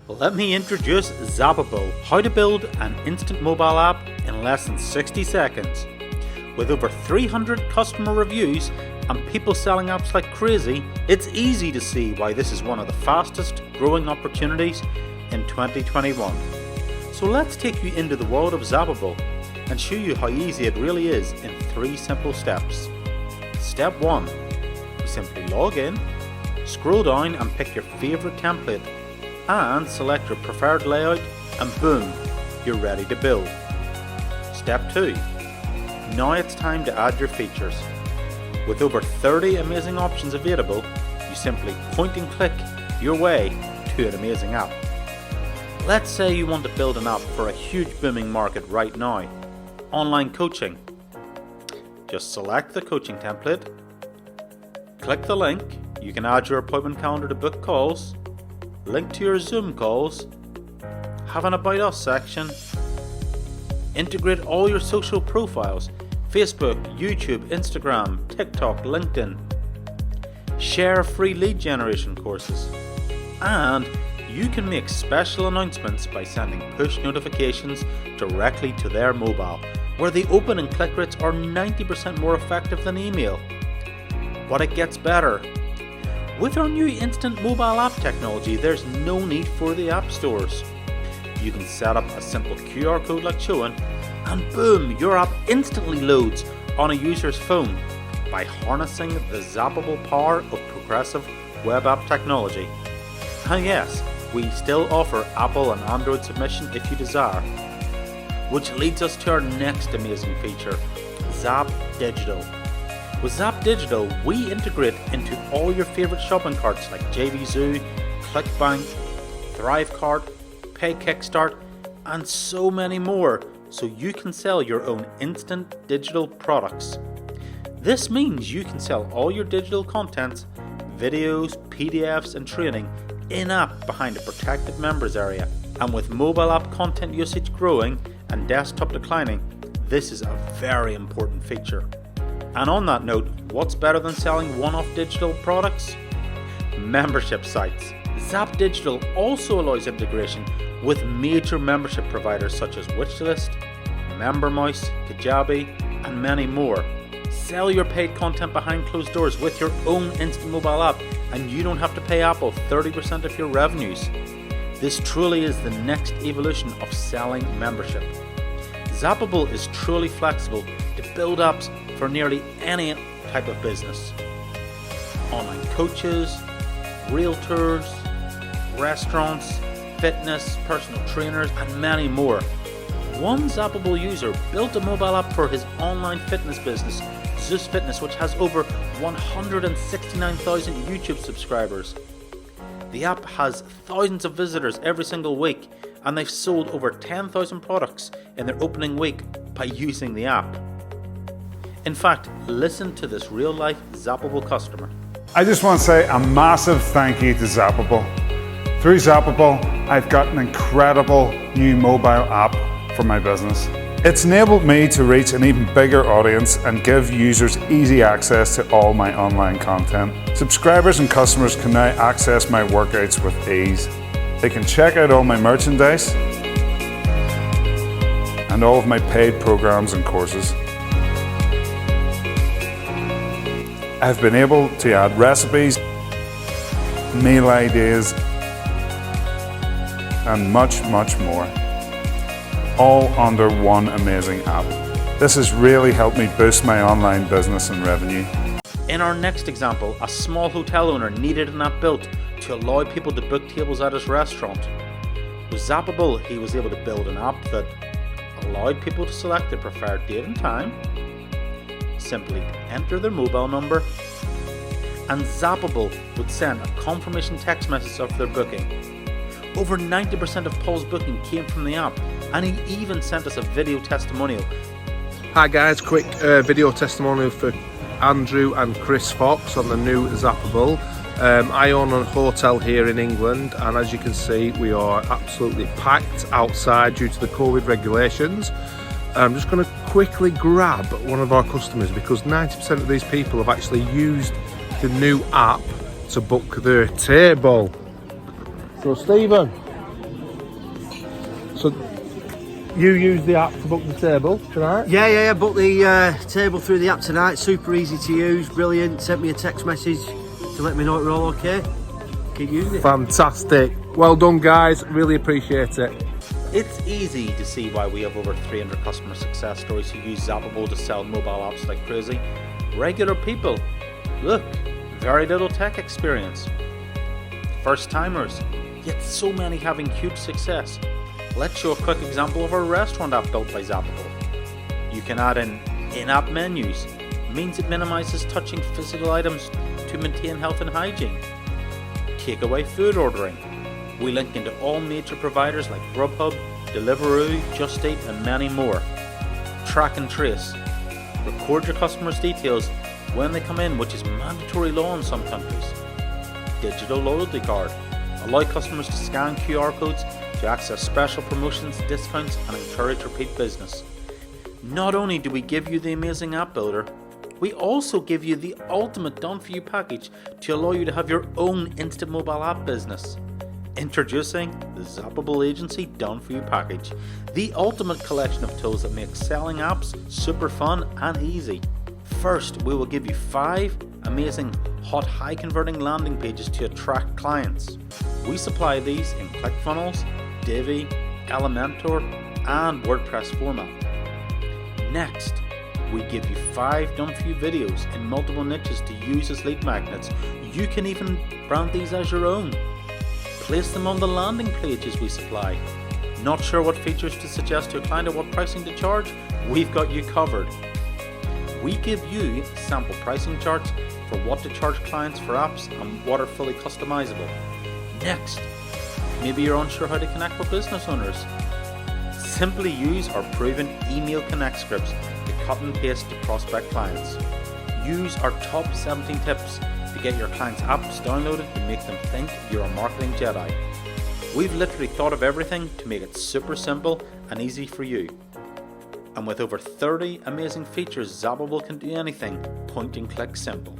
Let me introduce Zappable, how to build an instant mobile app in less than 60 seconds. With over 300 customer reviews and people selling apps like crazy, it's easy to see why this is one of the fastest growing opportunities in 2021. So let's take you into the world of Zappable and show you how easy it really is in 3 simple steps. Step 1. You simply log in, scroll down and pick your favorite template and select your preferred layout, and boom, you're ready to build. Step 2. Now it's time to add your features. With over 30 amazing options available, you simply point and click your way to an amazing app. Let's say you want to build an app for a huge booming market right now, online coaching. Just select the coaching template, click the link, you can add your appointment calendar to book calls, link to your Zoom calls, have an About Us section, integrate all your social profiles, Facebook, YouTube, Instagram, TikTok, LinkedIn, share free lead generation courses, and you can make special announcements by sending push notifications directly to their mobile, where the open and click rates are 90% more effective than email. But it gets better. With our new instant mobile app technology, there's no need for the app stores. You can set up a simple QR code like shown, and boom, your app instantly loads on a user's phone by harnessing the zappable power of progressive web app technology. And yes, we still offer Apple and Android submission if you desire. Which leads us to our next amazing feature, Zap Digital. With Zap Digital, we integrate into all your favorite shopping carts like JVZoo, ClickBank, ThriveCart, Pay Kickstart, and so many more, so you can sell your own instant digital products. This means you can sell all your digital content, videos, PDFs, and training in-app behind a protected members area. And with mobile app content usage growing and desktop declining, this is a very important feature. And on that note, what's better than selling one-off digital products? Membership sites. Zap Digital also allows integration with major membership providers such as Wishlist, MemberMouse, Kajabi, and many more. Sell your paid content behind closed doors with your own instant mobile app, and you don't have to pay Apple 30% of your revenues. This truly is the next evolution of selling membership. Zappable is truly flexible to build apps for nearly any type of business. Online coaches, realtors, restaurants, fitness, personal trainers, and many more. One Zappable user built a mobile app for his online fitness business, Zeus Fitness, which has over 169,000 YouTube subscribers. The app has thousands of visitors every single week, and they've sold over 10,000 products in their opening week by using the app. In fact, listen to this real-life Zappable customer. I just want to say a massive thank you to Zappable. Through Zappable, I've got an incredible new mobile app for my business. It's enabled me to reach an even bigger audience and give users easy access to all my online content. Subscribers and customers can now access my workouts with ease. They can check out all my merchandise and all of my paid programs and courses. I've been able to add recipes, meal ideas, and much more, all under one amazing app. This has really helped me boost my online business and revenue. In our next example, a small hotel owner needed an app built to allow people to book tables at his restaurant. With Zappable, he was able to build an app that allowed people to select their preferred date and time, simply enter their mobile number, and Zappable would send a confirmation text message of their booking. Over 90% of Paul's booking came from the app, and he even sent us a video testimonial. Hi guys, quick video testimonial for Andrew and Chris Fox on the new Zappable. I own a hotel here in England, and as you can see we are absolutely packed outside due to the COVID regulations. I'm just going to quickly grab one of our customers because 90% of these people have actually used the new app to book their table. So Stephen, So you use the app to book the table tonight? Yeah, booked the table through the app tonight. Super easy to use, brilliant. Sent me a text message to let me know it were all okay. Keep using it. Fantastic. Well done, guys. Really appreciate it. It's easy to see why we have over 300 customer success stories who use Zappable to sell mobile apps like crazy. Regular people. Look, very little tech experience. First timers, yet so many having huge success. Let's show a quick example of a restaurant app built by Zappable. You can add in-app menus. Means it minimizes touching physical items to maintain health and hygiene. Takeaway food ordering. We link into all major providers like Grubhub, Deliveroo, Just Eat and many more. Track and trace. Record your customers' details when they come in, which is mandatory law in some countries. Digital loyalty card. Allow customers to scan QR codes to access special promotions, discounts and encourage repeat business. Not only do we give you the amazing app builder, we also give you the ultimate done-for-you package to allow you to have your own instant mobile app business. Introducing the Zappable Agency Done-for-You package, the ultimate collection of tools that make selling apps super fun and easy. First, we will give you 5 amazing hot high converting landing pages to attract clients. We supply these in ClickFunnels, Divi, Elementor and WordPress format. Next, we give you 5 done-for-you videos in multiple niches to use as lead magnets. You can even brand these as your own. Place them on the landing pages we supply. Not sure what features to suggest to a client or what pricing to charge? We've got you covered. We give you sample pricing charts for what to charge clients for apps and what are fully customizable. Next, maybe you're unsure how to connect with business owners. Simply use our proven email connect scripts to cut and paste to prospect clients. Use our top 17 tips to get your clients' apps downloaded to make them think you're a marketing Jedi. We've literally thought of everything to make it super simple and easy for you. And with over 30 amazing features, Zappable can do anything, point and click simple.